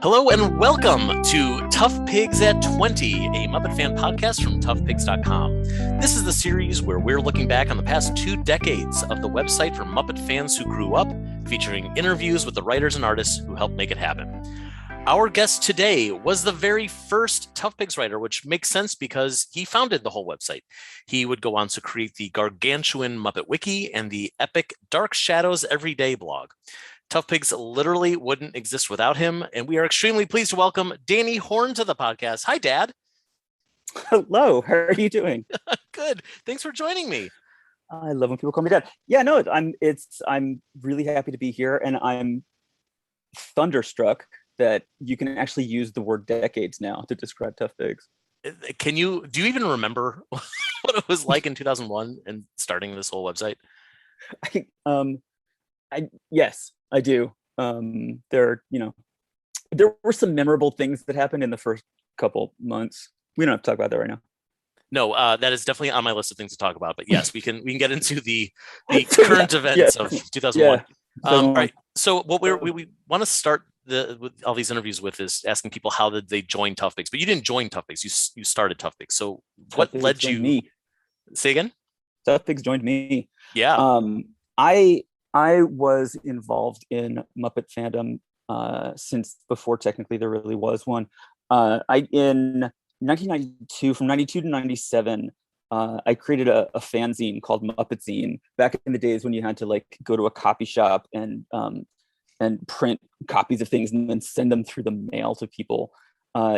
Hello and welcome to Tough Pigs at 20, a Muppet fan podcast from TOUGHPIGS.com. This is the series where we're looking back on the past 2 decades of the website for Muppet fans who grew up, featuring interviews with the writers and artists who helped make it happen. Our guest today was the very first Tough Pigs writer, which makes sense because he founded the whole website. He would go on to create the gargantuan Muppet Wiki and the epic Dark Shadows Everyday blog. Tough Pigs literally wouldn't exist without him, and we are extremely pleased to welcome Danny Horn to the podcast. Hi, Dad. Hello, how are you doing? Good. Thanks for joining me. I love when people call me Dad. Yeah, no, I'm really happy to be here, and I'm thunderstruck that you can actually use the word decades now to describe Tough Pigs. Do you even remember what it was like in 2001 and starting this whole website? Yes, I do. There were some memorable things that happened in the first couple months. We don't have to talk about that right now. No, that is definitely on my list of things to talk about. But yes, we can get into the current events of 2001. All right. So what we want to start with all these interviews with is asking people how did they join Tough Pigs. But you didn't join Tough Pigs. You started Tough Pigs. So what led you? Me. Say again. Tough Pigs joined me. Yeah. I was involved in Muppet fandom since before technically there really was one. In 1992, from 92 to 97, I created a fanzine called Muppet Zine back in the days when you had to like go to a copy shop and print copies of things and then send them through the mail to people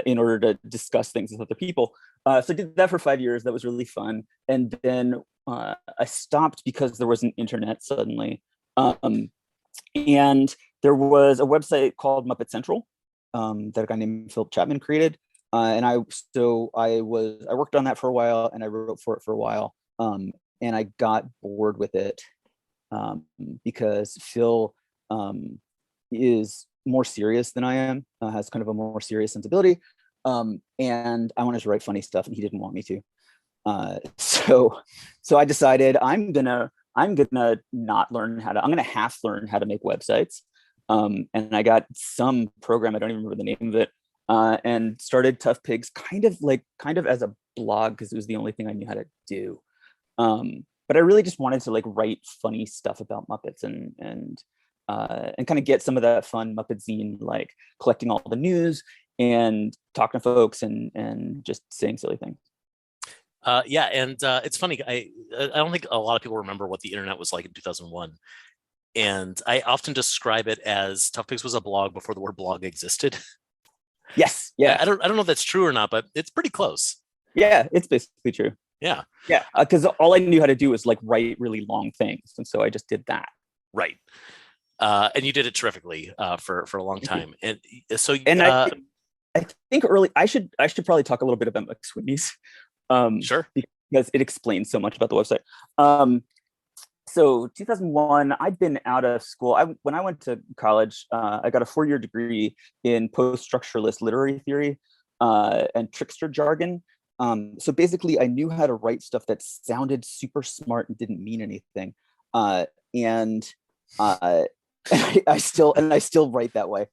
in order to discuss things with other people. So I did that for 5 years. That was really fun. And then I stopped because there was an internet suddenly. And there was a website called Muppet Central that a guy named Philip Chapman created. And I worked on that for a while and I wrote for it for a while. And I got bored with it because Phil is more serious than I am, has kind of a more serious sensibility. And I wanted to write funny stuff and he didn't want me to. So I decided I'm gonna half learn how to make websites. And I got some program, I don't even remember the name of it, and started Tough Pigs kind of as a blog because it was the only thing I knew how to do. But I really just wanted to like write funny stuff about Muppets and kind of get some of that fun Muppet zine, like collecting all the news and talking to folks and just saying silly things. It's funny. I don't think a lot of people remember what the internet was like in 2001. And I often describe it as Tough Pigs was a blog before the word blog existed. Yes. Yeah. I don't know if that's true or not, but it's pretty close. Yeah, it's basically true. Yeah. Yeah. Because all I knew how to do was like write really long things. And so I just did that. Right. And you did it terrifically for a long time. And so I think I should probably talk a little bit about McSweeney's. Sure. Because it explains so much about the website. So 2001, I'd been out of school. When I went to college, I got a 4-year degree in post-structuralist literary theory and trickster jargon. So basically, I knew how to write stuff that sounded super smart and didn't mean anything. And I still write that way.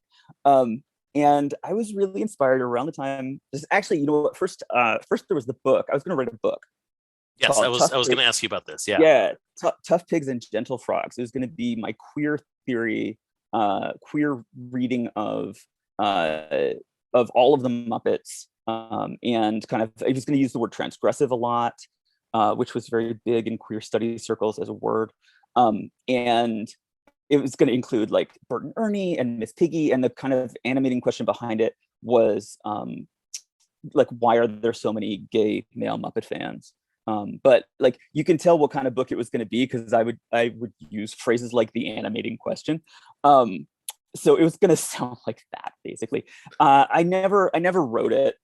And I was really inspired around the time. Actually, you know what? First there was the book. I was going to write a book. Yes, I was going to ask you about this. Yeah. Yeah. Tough Pigs and Gentle Frogs. It was going to be my queer theory, queer reading of all of the Muppets, and kind of I was going to use the word transgressive a lot, which was very big in queer study circles as a word, and it was going to include like Bert and Ernie and Miss Piggy, and the kind of animating question behind it was like, why are there so many gay male Muppet fans? But like you can tell what kind of book it was going to be because I would use phrases like the animating question. So it was going to sound like that basically. I never wrote it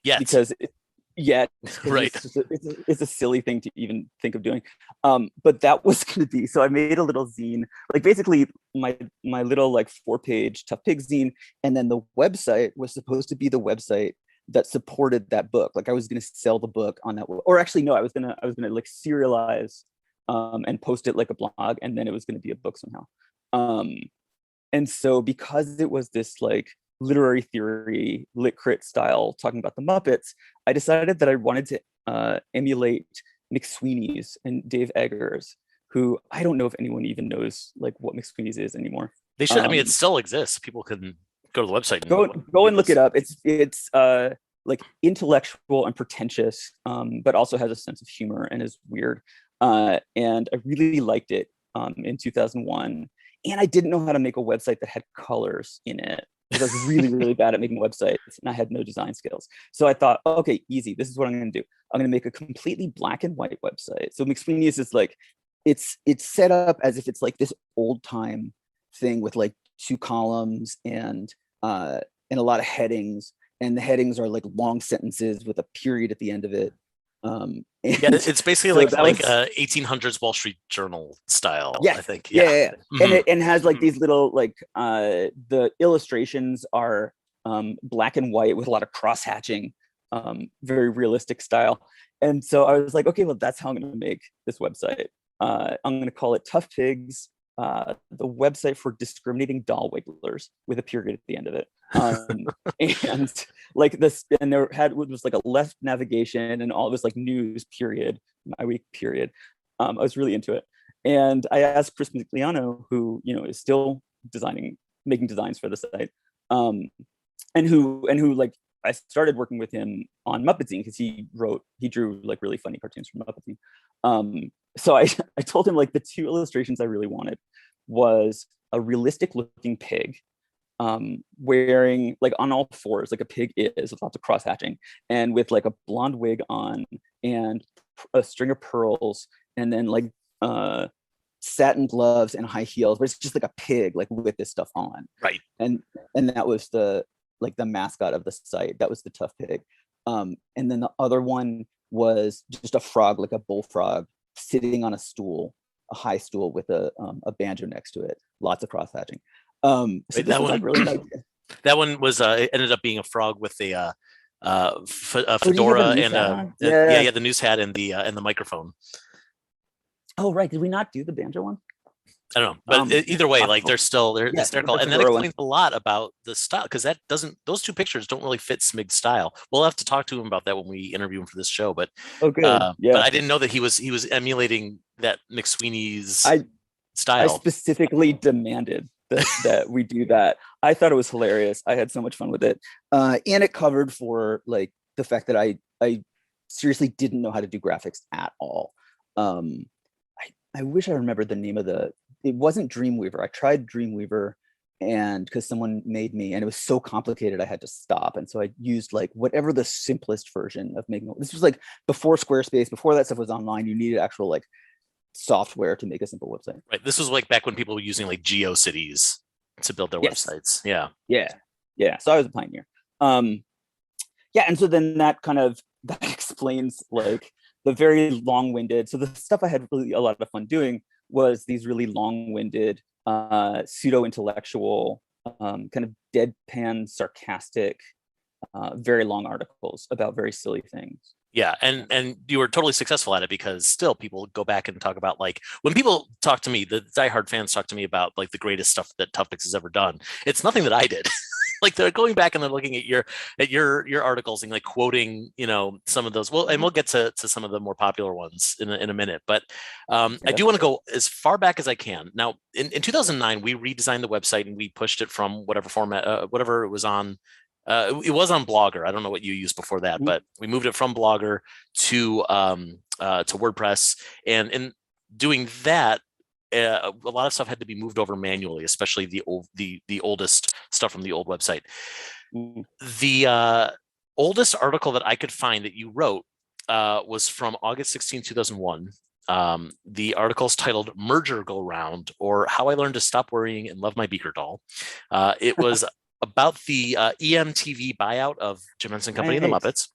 yet because right. It's a silly thing to even think of doing. But that was going to be, so I made a little zine, like basically my little like 4-page Tough Pig zine, and then the website was supposed to be the website that supported that book. Like I was going to sell the book on that, or actually no, I was gonna like serialize and post it like a blog, and then it was going to be a book somehow. And so because it was this like literary theory, lit crit style talking about the Muppets, I decided that I wanted to emulate McSweeney's and Dave Eggers, who I don't know if anyone even knows like what McSweeney's is anymore. They should. I mean, it still exists. People can go to the website and go and look it up. It's like intellectual and pretentious, but also has a sense of humor and is weird. And I really liked it in 2001. And I didn't know how to make a website that had colors in it, because I was really, really bad at making websites and I had no design skills. So I thought, okay, easy. This is what I'm going to do. I'm going to make a completely black and white website. So McSweeney's is like, it's set up as if it's like this old time thing with like 2 columns and a lot of headings. And the headings are like long sentences with a period at the end of it. Yeah, it's basically so like 1800s Wall Street Journal style. Yeah, I think. Yeah. Mm-hmm. And has like these little like the illustrations are black and white with a lot of cross hatching, very realistic style. And so I was like, okay, well, that's how I'm going to make this website. I'm going to call it Tough Pigs, the website for discriminating doll wigglers, with a period at the end of it. And like this, and it was like a left navigation and all it was like news period, my week period. I was really into it. And I asked Chris Migliano, who, you know, is still making designs for the site. And who like, I started working with him on Muppet Zine because he drew like really funny cartoons from Muppet Zine. So I told him like the 2 illustrations I really wanted was a realistic looking pig, wearing like on all fours like a pig is, with lots of cross hatching, and with like a blonde wig on and a string of pearls, and then like satin gloves and high heels, but it's just like a pig like with this stuff on. Right. And that was the mascot of the site. That was the Tough Pig. And then the other one was just a frog, like a bullfrog, sitting on a stool, a high stool with a banjo next to it. Lots of cross hatching. So that one, really that one was it ended up being a frog with a fedora and the news hat and the microphone. Oh right, did we not do the banjo one? I don't know, but either way, like they're hysterical, and that explains a lot about the style, because those 2 pictures don't really fit Smig's style. We'll have to talk to him about that when we interview him for this show. But but I didn't know that he was emulating that McSweeney's style. I specifically demanded that we do that. I thought it was hilarious. I had so much fun with it, and it covered for like the fact that I seriously didn't know how to do graphics at all. I wish I remembered the name of it wasn't Dreamweaver. I tried Dreamweaver, and because someone made me, and it was so complicated I had to stop. And so I used like whatever the simplest version of making. This was like before Squarespace, before that stuff was online. You needed actual like software to make a simple website. Right. This was like back when people were using like GeoCities to build their websites. Yeah. So I was a pioneer. And so then that explains like the very long-winded. So the stuff I had really a lot of fun doing was these really long-winded, pseudo-intellectual, kind of deadpan, sarcastic, very long articles about very silly things. Yeah, and you were totally successful at it, because still people go back and talk about, like, when people talk to me, the diehard fans talk to me about like the greatest stuff that ToughPigs has ever done. It's nothing that I did. Like, they're going back and they're looking at your articles and like quoting, you know, some of those. Well, and we'll get to some of the more popular ones in a minute. But I do want to go as far back as I can. Now, in 2009, we redesigned the website and we pushed it from whatever format, whatever it was on. It was on Blogger. I don't know what you used before that, but we moved it from Blogger to WordPress, and in doing that, a lot of stuff had to be moved over manually, especially the oldest stuff from the old website. The oldest article that I could find that you wrote was from August 16, 2001. The article's titled "Merger Go Round," or "How I Learned to Stop Worrying and Love My Beaker Doll." It was about the EMTV buyout of Jim Henson Company and the Muppets.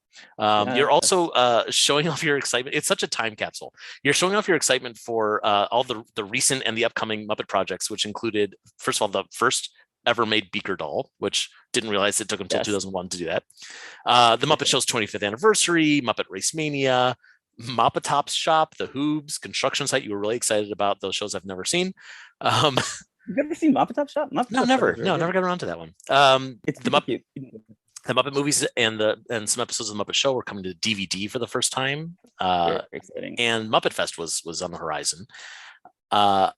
You're also showing off your excitement. It's such a time capsule. You're showing off your excitement for all the recent and the upcoming Muppet projects, which included, first of all, the first ever made Beaker doll, which didn't realize it took them until 2001 to do that. The Muppet Show's 25th anniversary, Muppet Race Mania, Moppetop's Shop, The Hoobs, Construction Site. You were really excited about those shows I've never seen. You've ever seen Muppet Top Shop? Muppet No, Top Shop never. is very No, good. never got around to that one. It's The super Muppet, cute. the Muppet movies and some episodes of the Muppet Show were coming to DVD for the first time. Very exciting. And Muppet Fest was on the horizon. Uh,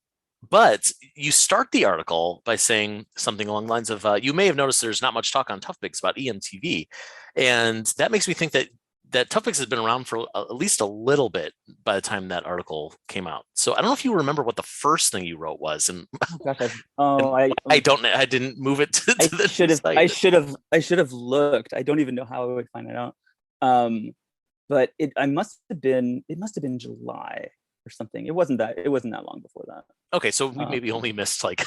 but you start the article by saying something along the lines of, you may have noticed there's not much talk on Tough Pigs about EMTV. And that makes me think that Tough Pigs has been around for at least a little bit by the time that article came out. So I don't know if you remember what the first thing you wrote was. And Oh gosh, I didn't move it to the site. I should have looked. I don't even know how I would find it out. But it must have been July or something. It wasn't that long before that. Okay, so we maybe only missed like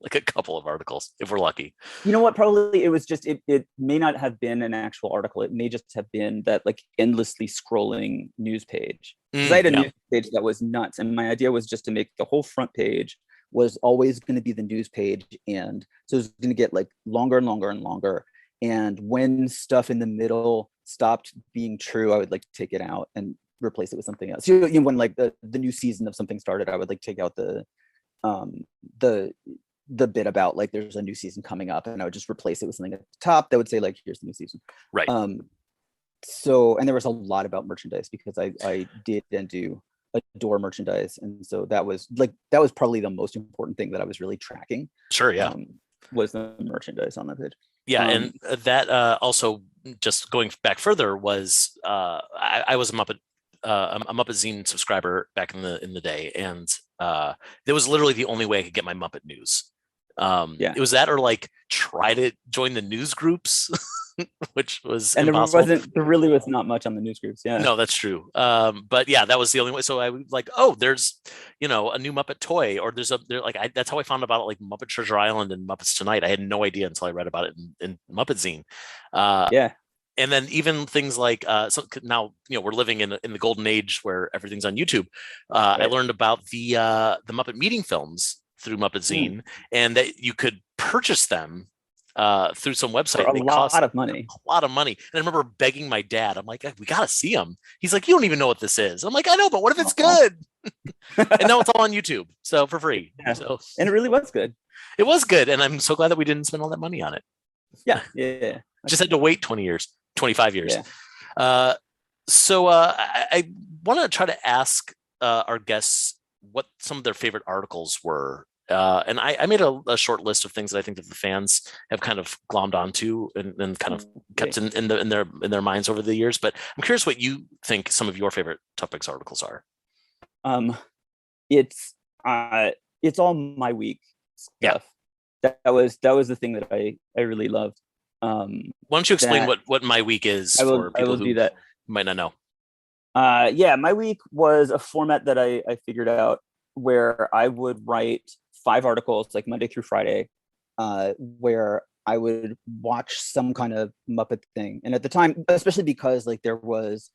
like a couple of articles if we're lucky. You know what? Probably it was just it may not have been an actual article. It may just have been that like endlessly scrolling news page. Because I had a news page that was nuts, and my idea was just to make the whole front page was always going to be the news page, and so it was going to get like longer and longer and longer. And when stuff in the middle stopped being true, I would like take it out and replace it with something else. You know, when like the new season of something started, I would like take out the bit about like there's a new season coming up, and I would just replace it with something at the top that would say like here's the new season. Right. So, and there was a lot about merchandise because I did and do adore merchandise, and so that was probably the most important thing that I was really tracking. Sure. Yeah. Was the merchandise on that page. Yeah, and that also, just going back further, was I was a Muppet Zine subscriber back in the day, and it was literally the only way I could get my Muppet news. It was that, or like try to join the news groups, which was impossible. There really was not much on the news groups. Yeah, no, that's true. But yeah, that was the only way. So I was like, oh, there's a new Muppet toy, or that's how I found about it, like Muppet Treasure Island and Muppets Tonight. I had no idea until I read about it in Muppet Zine. Yeah. And then even things like so now we're living in the golden age where everything's on YouTube. Right. I learned about the Muppet meeting films through Muppet Zine, and that you could purchase them through some website. For a lot of money. And I remember begging my dad, I'm like, we got to see them. He's like, you don't even know what this is. I'm like, I know, but what if it's good? And now it's all on YouTube, so for free. Yeah. So, and it really was good. It was good, and I'm so glad that we didn't spend all that money on it. Yeah. Just had to wait 25 years. Yeah. So I want to try to ask our guests what some of their favorite articles were. And I made a short list of things that I think that the fans have kind of glommed onto and kind of kept in their minds over the years. But I'm curious what you think some of your favorite Tough Pigs articles are. It's all my week stuff. Yeah. That was the thing that I really loved. Why don't you explain what my week is for people who might not know? My week was a format that I figured out where I would write 5 articles like Monday through Friday, where I would watch some kind of Muppet thing. And at the time, especially because like there was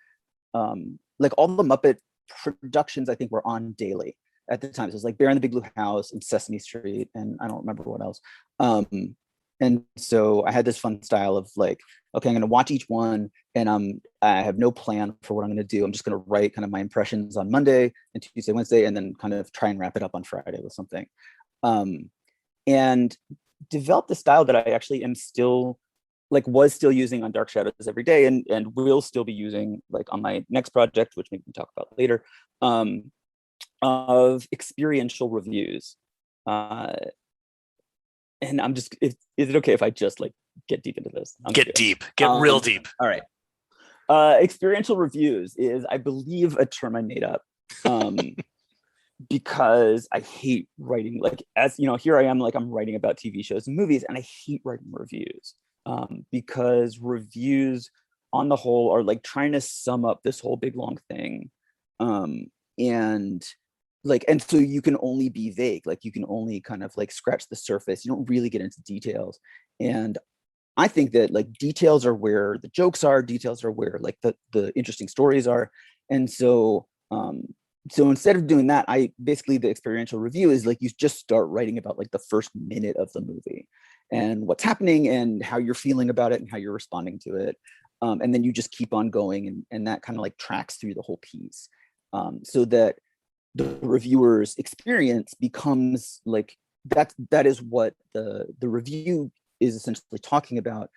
like all the Muppet productions I think were on daily at the time. So it was like Bear in the Big Blue House and Sesame Street, and I don't remember what else. And so I had this fun style of like, okay, I'm going to watch each one, and I have no plan for what I'm going to do. I'm just going to write kind of my impressions on Monday and Tuesday, Wednesday, and then kind of try and wrap it up on Friday with something. And developed the style that I actually am still was still using on Dark Shadows every day, and will still be using like on my next project, which maybe we can talk about later, of experiential reviews. And I'm just, is it okay if I just like get deep into this? Get real deep. All right. Experiential reviews is, I believe, a term I made up because I hate writing, like, as you know, here I am, like I'm writing about TV shows and movies, and I hate writing reviews because reviews on the whole are like trying to sum up this whole big long thing. And so you can only be vague, like you can only kind of like scratch the surface. You don't really get into details. And I think that like details are where the jokes are, details are where like the interesting stories are. And so instead of doing that, the experiential review is like you just start writing about like the first minute of the movie and what's happening and how you're feeling about it and how you're responding to it. And then you just keep on going, and that kind of like tracks through the whole piece, so that the reviewer's experience becomes like that is what the review is essentially talking about,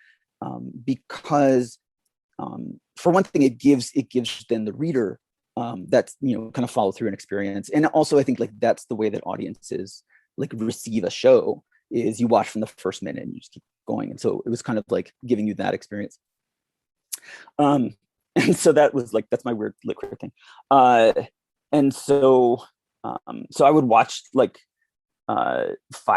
because for one thing, it gives then the reader that's kind of follow through an experience. And also I think like that's the way that audiences like receive a show, is you watch from the first minute and you just keep going. And so it was kind of like giving you that experience. And so that was like, that's my weird lit critic thing. And so I would watch like 5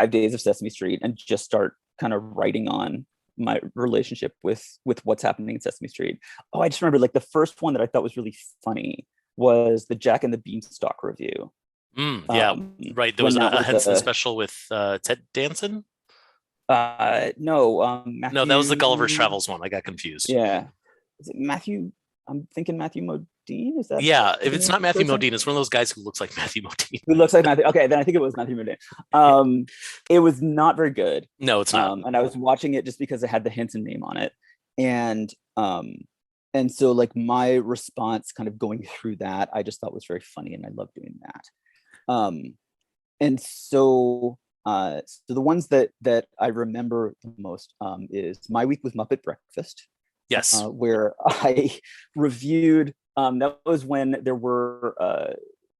days of Sesame Street and just start kind of writing on my relationship with what's happening in Sesame Street. Oh, I just remember like the first one that I thought was really funny was the Jack and the Beanstalk review. Yeah, right. There was a Henson special with Ted Danson. No, Matthew, no, that was the Gulliver's Travels one. I got confused. Yeah, is it Matthew? I'm thinking Matthew Modine. Is that? Yeah, if it's not Matthew Modine, it's one of those guys who looks like Matthew Modine. Who looks like Matthew? Okay, then I think it was Matthew Modine. It was not very good. No, it's not. And I was watching it just because it had the Henson name on it, and so like my response, kind of going through that, I just thought was very funny, and I love doing that. And so the ones that I remember the most is My Week with Muppet Breakfast. Yes. Where I reviewed, that was when there were,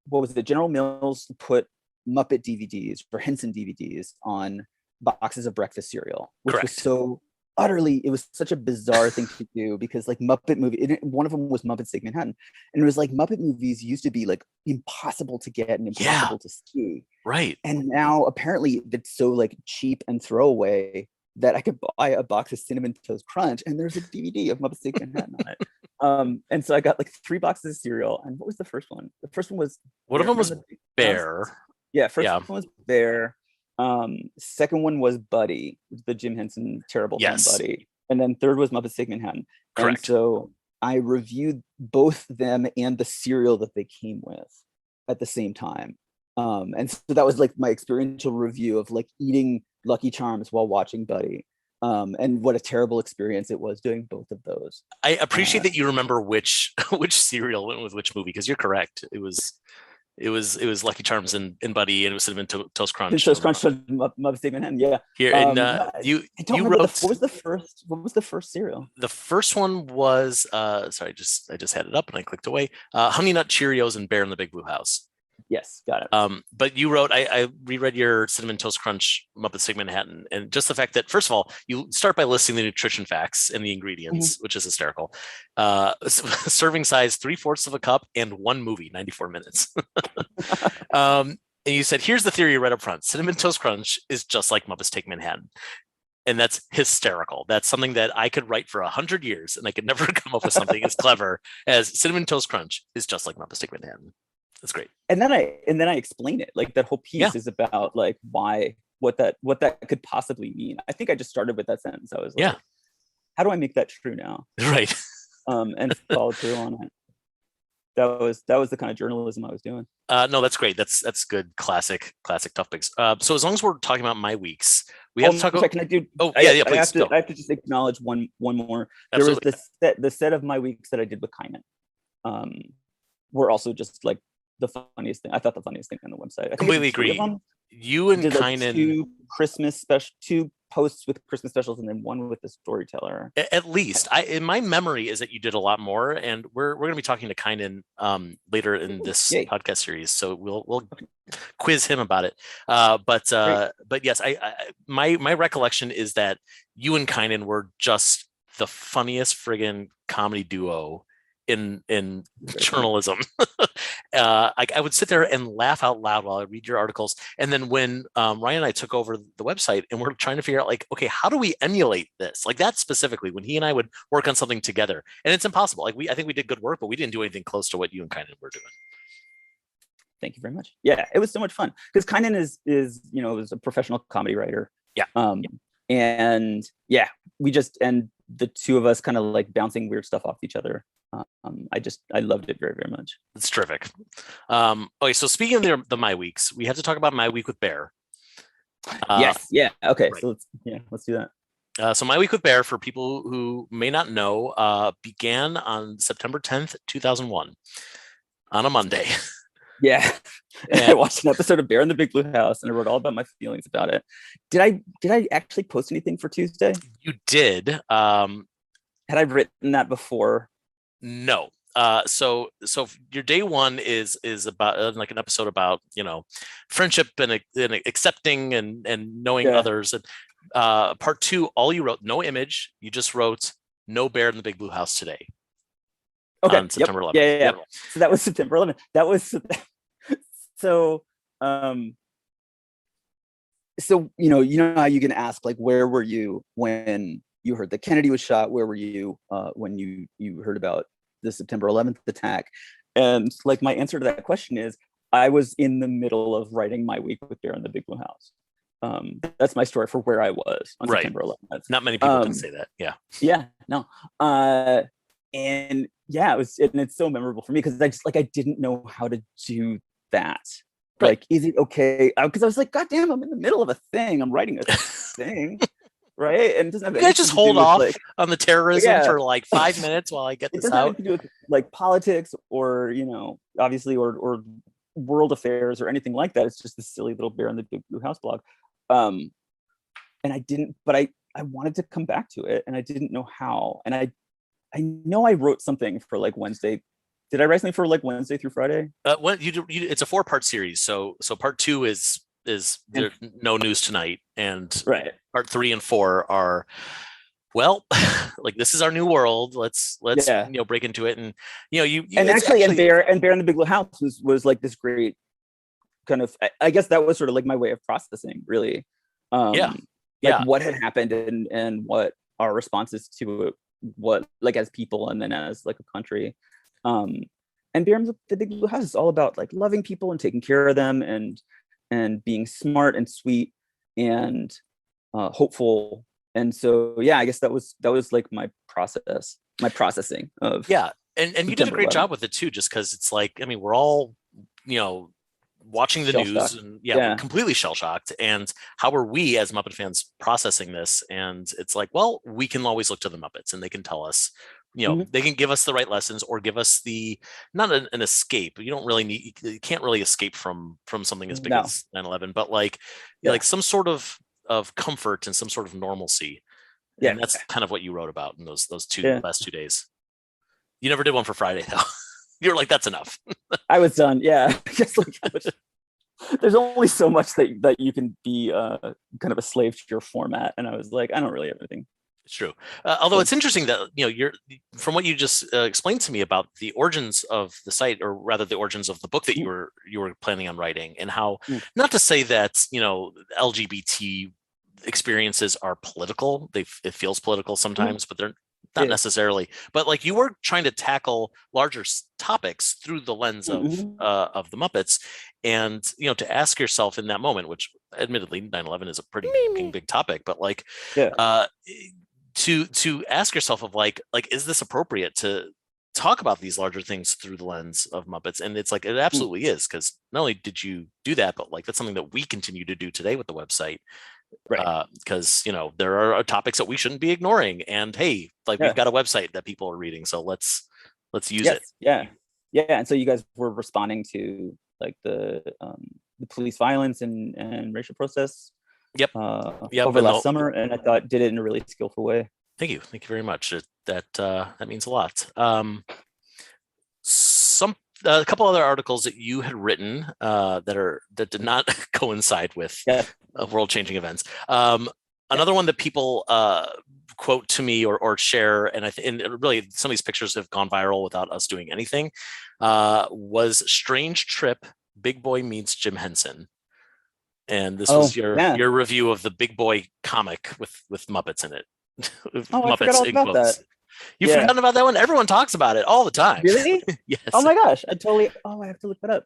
what was it? General Mills put Muppet DVDs or Henson DVDs on boxes of breakfast cereal, which Correct. was so utterly, it was such a bizarre thing to do, because like Muppet movie, one of them was Muppets Take Manhattan. And it was like Muppet movies used to be like impossible to get and impossible to see. Right. And now apparently it's so like cheap and throwaway that I could buy a box of Cinnamon Toast Crunch and there's a DVD of Muppets Take Manhattan on it. And so I got like 3 boxes of cereal. And what was the first one? The first one was one of them was Bear. Yeah, first one was Bear. Second one was Buddy, the Jim Henson terrible film Buddy. And then third was Muppets Take Manhattan. Correct. And so I reviewed both them and the cereal that they came with at the same time. And so that was like my experiential review of like eating Lucky Charms while watching Buddy. And what a terrible experience it was doing both of those. I appreciate that you remember which cereal went with which movie, because you're correct. It was Lucky Charms and Buddy, and it was Cinnamon Toast Crunch. Toast Crunch, Muppets Take Manhattan. Yeah. Here, and you wrote. What was the first cereal? The first one was sorry, I just had it up and I clicked away. Honey Nut Cheerios and Bear in the Big Blue House. Yes, got it. But you wrote, I reread your Cinnamon Toast Crunch Muppets Take Manhattan, and just the fact that, first of all, you start by listing the nutrition facts and the ingredients, which is hysterical. Serving size 3/4 of a cup and 1 movie, 94 minutes. And you said, here's the theory right up front: Cinnamon Toast Crunch is just like Muppets Take Manhattan. And that's hysterical. That's something that I could write for 100 years, and I could never come up with something as clever as Cinnamon Toast Crunch is just like Muppets Take Manhattan. That's great. And then I explain it. Like that whole piece is about like what that could possibly mean. I think I just started with that sentence. I was like, how do I make that true now? Right. And follow through on it. That was the kind of journalism I was doing. No, that's great. That's good. Classic Tough Pigs. So as long as we're talking about my weeks, we have to talk about. Can I do? Oh, yeah, please. I have to just acknowledge one more. Absolutely. There was the set of my weeks that I did with Kynan. Were also just like the funniest thing. I thought the funniest thing on the website. I completely agree. You and Kynan, 2 posts with Christmas specials, and then 1 with the storyteller. At least, in my memory is that you did a lot more, and we're going to be talking to Kynan later in this podcast series, so we'll quiz him about it. But yes, my recollection is that you and Kynan were just the funniest friggin' comedy duo in journalism. I would sit there and laugh out loud while I read your articles. And then when Ryan and I took over the website and we're trying to figure out like, okay, how do we emulate this? Like that specifically, when he and I would work on something together, and it's impossible. Like I think we did good work, but we didn't do anything close to what you and Kynan were doing. Thank you very much. Yeah, it was so much fun because Kynan is was a professional comedy writer. Yeah. And yeah, and the 2 of us kind of like bouncing weird stuff off each other. I loved it very, very much. It's terrific. Okay, so speaking of the My Weeks, we have to talk about My Week with Bear. Yes. Yeah. Okay. Right. So let's do that. So My Week with Bear, for people who may not know, began on September 10th, 2001, on a Monday. Yeah. And I And watched an episode of Bear in the Big Blue House, and I wrote all about my feelings about it. Did I actually post anything for Tuesday? you did. Had I written that before? No. So your day one is about like an episode about friendship and accepting and knowing Yeah. others. And part two, all you wrote, no image. You just wrote no bear in the big blue house today Okay. on September 11th. Yeah. Yep. So that was September 11th. That was so. So you know how you can ask, like, where were you when you heard that Kennedy was shot? Where were you when you heard about the September 11th attack? And like my answer to that question is, I was in the middle of writing my week with Bear in the Big Blue House. That's my story for where I was on Right. September 11th. Not many people can say that. Yeah. Yeah, no. And yeah, it's so memorable for me because I didn't know how to do that. Right. Like, is it okay? Because I was like, God damn, I'm in the middle of a thing. I'm writing a thing, right? And it doesn't have You guys just hold off on the terrorism for like 5 minutes while I get this it doesn't have out. anything to do with like politics or obviously or world affairs or anything like that. It's just this silly little Bear in the Big Blue House blog. And I didn't, but I wanted to come back to it, and I didn't know how. And I know I wrote something for like Wednesday. Did I write something for like Wednesday through Friday? It's a 4-part series. So part 2 is there no news tonight, and Right. part 3 and 4 are, well, like, this is our new world. Let's break into it, and and Bear in the Big Blue House was like this great kind of, I guess that was sort of like my way of processing, really. What had happened and what our responses to it, what, like, as people and then as like a country. And Bear in the Big Blue House is all about like loving people and taking care of them and being smart and sweet and hopeful. And so I guess that was like my processing of and you did a great job with it too, just because it's like, I mean, we're all watching the news and we're completely shell-shocked, and how are we as Muppet fans processing this? And it's like, well, we can always look to the Muppets, and they can tell us, they can give us the right lessons, or give us the not an escape. You can't really escape from something as big as 9/11, but like some sort of comfort and some sort of normalcy. And that's kind of what you wrote about in those last 2 days. You never did one for Friday though. You were like, that's enough. I was done. Yeah. There's only so much that you can be kind of a slave to your format. And I was like, I don't really have anything. It's true. Although it's interesting that, you're, from what you just explained to me about the origins of the site, or rather the origins of the book that you were planning on writing, and how, not to say that, LGBT experiences are political. It feels political sometimes, but they're not necessarily. But like, you were trying to tackle larger topics through the lens of the Muppets, and to ask yourself in that moment, which admittedly 9/11 is a pretty big topic, but like to ask yourself of like is this appropriate to talk about these larger things through the lens of Muppets? And it's like, it absolutely is, because not only did you do that, but like that's something that we continue to do today with the website. Right. Because there are topics that we shouldn't be ignoring, and hey, like we've got a website that people are reading, so let's use it. And so you guys were responding to like the police violence and racial protests over last summer, and I thought did it in a really skillful way. Thank you very much. That means a lot. A couple other articles that you had written that did not coincide with world-changing events. Another one that people quote to me or share, and really some of these pictures have gone viral without us doing anything, was Strange Trip, Big Boy Meets Jim Henson. And this was your review of the Big Boy comic with Muppets in it. Muppets, I forgot all about that. You've forgotten about that one? Everyone talks about it all the time. Really? Yes. Oh my gosh. I have to look that up.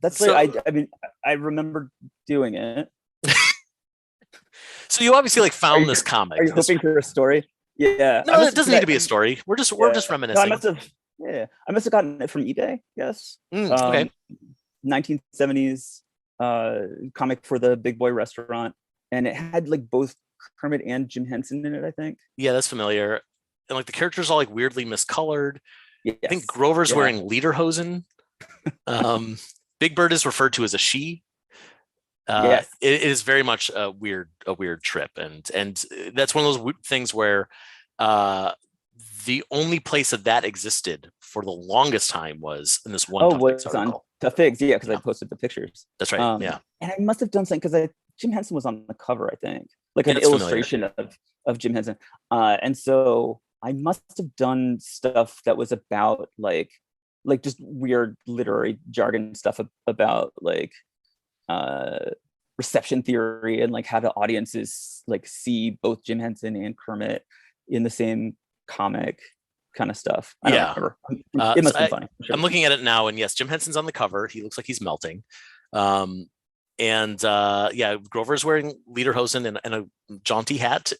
That's I mean, I remember doing it. So you obviously found this comic. Are you hoping for a story? Yeah. No, it doesn't need to be a story. We're just reminiscing. No, I must have gotten it from eBay. Yes. Okay. 1970s comic for the Big Boy restaurant, and it had like both Kermit and Jim Henson in it, I think. Yeah, that's familiar. And like the characters all like weirdly miscolored. Yes. I think Grover's wearing lederhosen. Big Bird is referred to as a she. Yes. It is very much a weird trip, and that's one of those things where the only place that existed for the longest time was in this one Tough Pigs Was on article. Tough Pigs, yeah, because Yeah, I posted the pictures. that's right. Yeah, And I must have done something because Jim Henson was on the cover, I think, like yeah, an it's familiar. illustration of Jim Henson. And so I must have done stuff that was about like just weird literary jargon stuff about like reception theory and like how the audiences like see both Jim Henson and Kermit in the same comic kind of stuff. I don't remember. It must have been funny. Sure. I'm looking at it now, and yes, Jim Henson's on the cover. He looks like he's melting. And yeah, Grover's wearing lederhosen and a jaunty hat.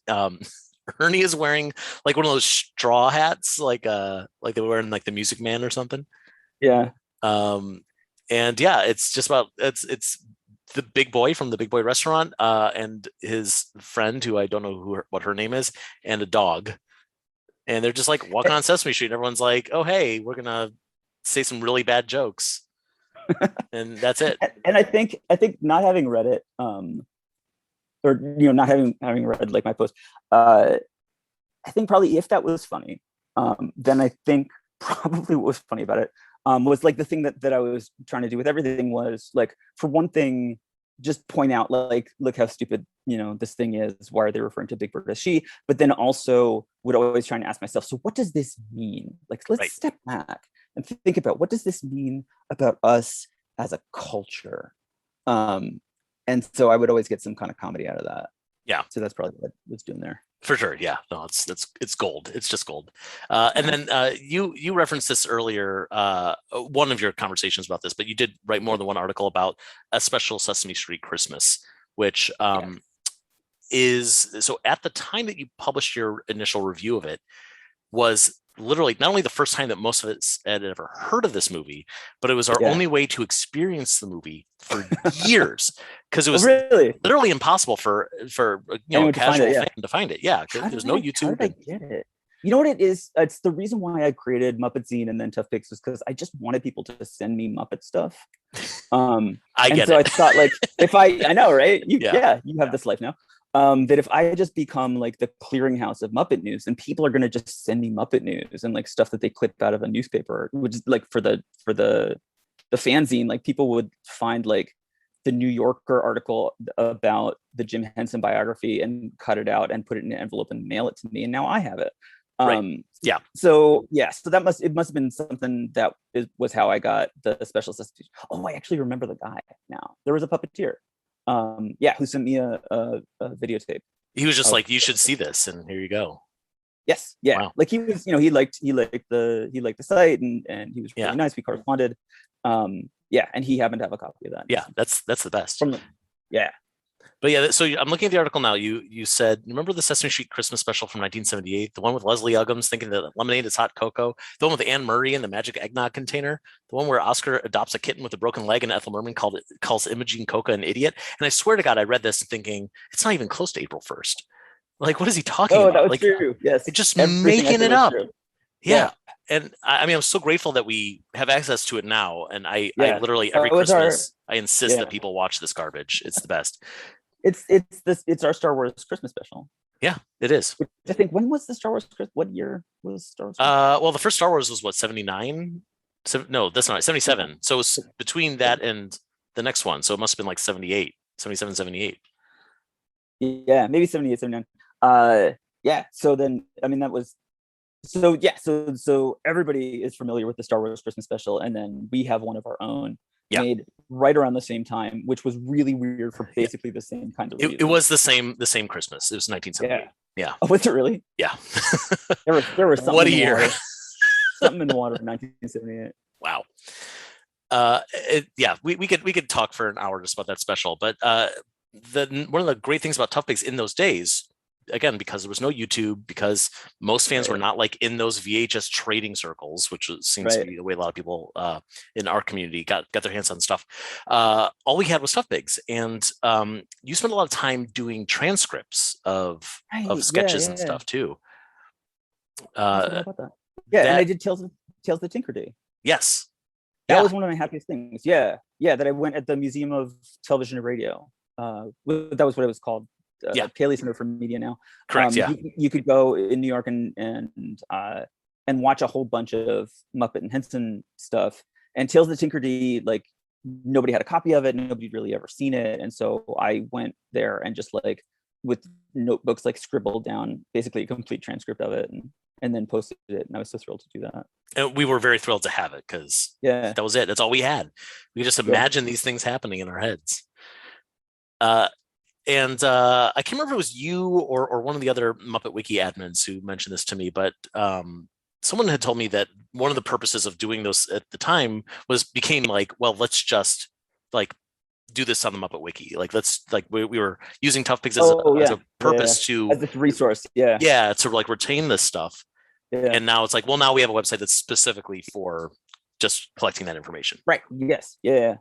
Ernie is wearing like one of those straw hats, like they were wearing like the Music Man or something. Yeah. And yeah, it's just about it's the big boy from the Big Boy restaurant, and his friend, who I don't know what her name is, and a dog. And they're just like walking on Sesame Street, and everyone's like, "Oh, hey, we're gonna say some really bad jokes," and that's it. And I think not having read it, or not having read like my post, I think probably if that was funny, then I think probably what was funny about it was like the thing that I was trying to do with everything was like, for one thing, just point out like, look how stupid this thing is. Why are they referring to Big Bird as she? But then also would always try to ask myself, so what does this mean? Like, let's step back and think about, what does this mean about us as a culture? And so I would always get some kind of comedy out of that. Yeah. So that's probably what I was doing there. For sure. Yeah. No, it's gold. It's just gold. And then you referenced this earlier, one of your conversations about this, but you did write more than one article about a special Sesame Street Christmas, which is, so at the time that you published your initial review of it, was literally not only the first time that most of us had ever heard of this movie, but it was our only way to experience the movie for years, because it was literally impossible for a casual fan to find it. Yeah, there's no YouTube. How did I get it? You know what it is? It's the reason why I created Muppet Zine and then Tough Pigs, was because I just wanted people to send me Muppet stuff. I thought, like, if I know, right? You have this life now. That if I just become like the clearinghouse of Muppet news, and people are going to just send me Muppet news and like stuff that they clip out of a newspaper, which is like for the fanzine, like people would find like the New Yorker article about the Jim Henson biography and cut it out and put it in an envelope and mail it to me, and now I have it. So that must have been something that was how I got the special assistant. Oh, I actually remember the guy now. There was a puppeteer. Who sent me a videotape. He was just like, you should see this, and here you go. Yes. Yeah. Wow. Like he was, he liked the site, and he was really nice. We corresponded. And he happened to have a copy of that. Yeah, that's the best. But yeah, so I'm looking at the article now. You said, remember the Sesame Street Christmas special from 1978, the one with Leslie Uggams thinking that lemonade is hot cocoa, the one with Anne Murray and the magic eggnog container, the one where Oscar adopts a kitten with a broken leg and Ethel Merman calls Imogene Coca an idiot. And I swear to God, I read this thinking it's not even close to April 1st. Like, what is he talking about? That was true. Yes, it's just making it up. Yeah. And I mean, I'm so grateful that we have access to it now. And I literally every Christmas I insist that people watch this garbage. It's the best. It's our Star Wars Christmas special. Yeah, it is. I think, when was the Star Wars? What year was Star Wars? Well, the first Star Wars was what, 79? No, that's not right, 77. So it's between that and the next one. So it must have been like 78, 77, 78. Yeah, maybe 78, 79. So then, I mean, that was, so everybody is familiar with the Star Wars Christmas special, and then we have one of our own made right around the same time, which was really weird for basically the same kind of reason. It was the same Christmas. It was 1978. Yeah. Oh, was it really? Yeah. there was something. What a year. Something in the water in 1978. Wow. We could talk for an hour just about that special, but one of the great things about Tough Pigs in those days, again, because there was no YouTube, because most fans were not like in those VHS trading circles, which seems to be the way a lot of people in our community got their hands on stuff. All we had was Tough Pigs, and you spent a lot of time doing transcripts of sketches and stuff too. And I did Tales of the Tinker Day. Yes. That Yeah. was one of my happiest things. Yeah, that I went at the Museum of Television and Radio. That was what it was called. Yeah. Paley Center for Media now. Correct. Yeah. You could go in New York and watch a whole bunch of Muppet and Henson stuff. And Tales of the Tinker-D, like nobody had a copy of it, nobody really ever seen it, and so I went there and just like with notebooks like scribbled down basically a complete transcript of it and then posted it, and I was so thrilled to do that. And we were very thrilled to have it because that was it. That's all we had. We could just imagine these things happening in our heads. I can't remember if it was you or one of the other Muppet Wiki admins who mentioned this to me, but someone had told me that one of the purposes of doing those at the time became like, well, let's just like do this on the Muppet Wiki. Like, let's like we were using ToughPigs as a purpose to as a resource. To like retain this stuff. And now it's like, well, now we have a website that's specifically for just collecting that information. Right. Yes. Yeah.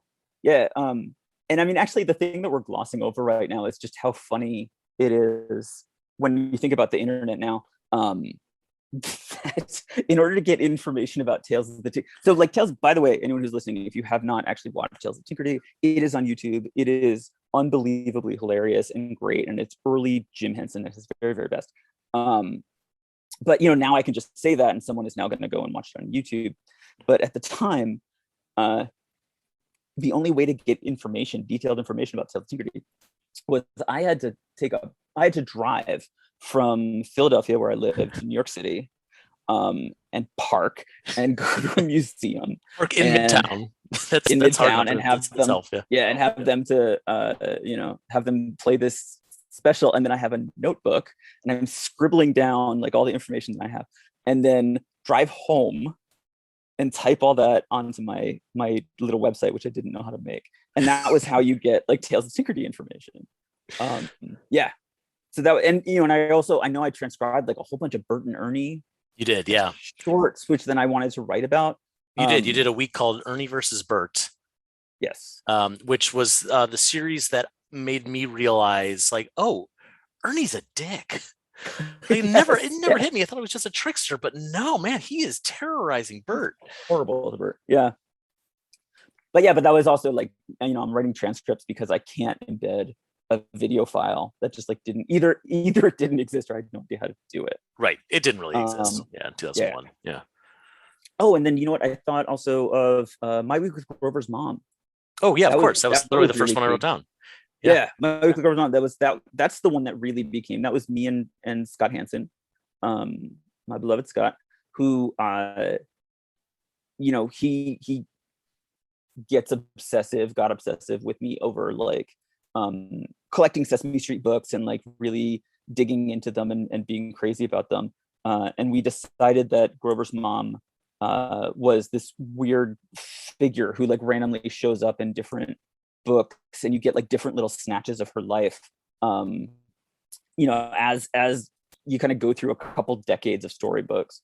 And I mean, actually, the thing that we're glossing over right now is just how funny it is when you think about the internet now. That in order to get information about Tales of the Tinker, so like Tales, by the way, anyone who's listening, if you have not actually watched Tales of Tinker-D, it is on YouTube. It is unbelievably hilarious and great, and it's early Jim Henson at his very, very best. But now I can just say that, and someone is now going to go and watch it on YouTube. But at the time, the only way to get detailed information about Tales of Tinker-D, was I had to drive from Philadelphia, where I lived, to New York City, and park and go to a museum. Park in Midtown. That's Midtown, and have them, and have them to have them play this special, and then I have a notebook and I'm scribbling down like all the information that I have, and then drive home and type all that onto my little website, which I didn't know how to make. And that was how you get like Tales of Tinker-D information. So that, and and I know I transcribed like a whole bunch of Bert and Ernie. You did, yeah. Shorts, which then I wanted to write about. You did a week called Ernie versus Bert. Yes. Which was the series that made me realize, like, oh, Ernie's a dick. It never hit me. I thought it was just a trickster, but no, man, he is terrorizing Bert. Horrible to Bert. Yeah. But that was also like, I'm writing transcripts because I can't embed a video file that just like didn't either it didn't exist, or I had no idea how to do it. Right. It didn't really exist. In 2001. Yeah. Oh, and then you know what I thought also of My Week with Grover's Mom. Oh yeah, of course. That was literally the first one I wrote down. Yeah. My Week with Grover's Mom. That's the one that really became. That was me and Scott Hansen, my beloved Scott, who he got obsessive with me over like collecting Sesame Street books and like really digging into them and being crazy about them. And we decided that Grover's mom was this weird figure who like randomly shows up in different books, and you get like different little snatches of her life, as you kind of go through a couple decades of storybooks.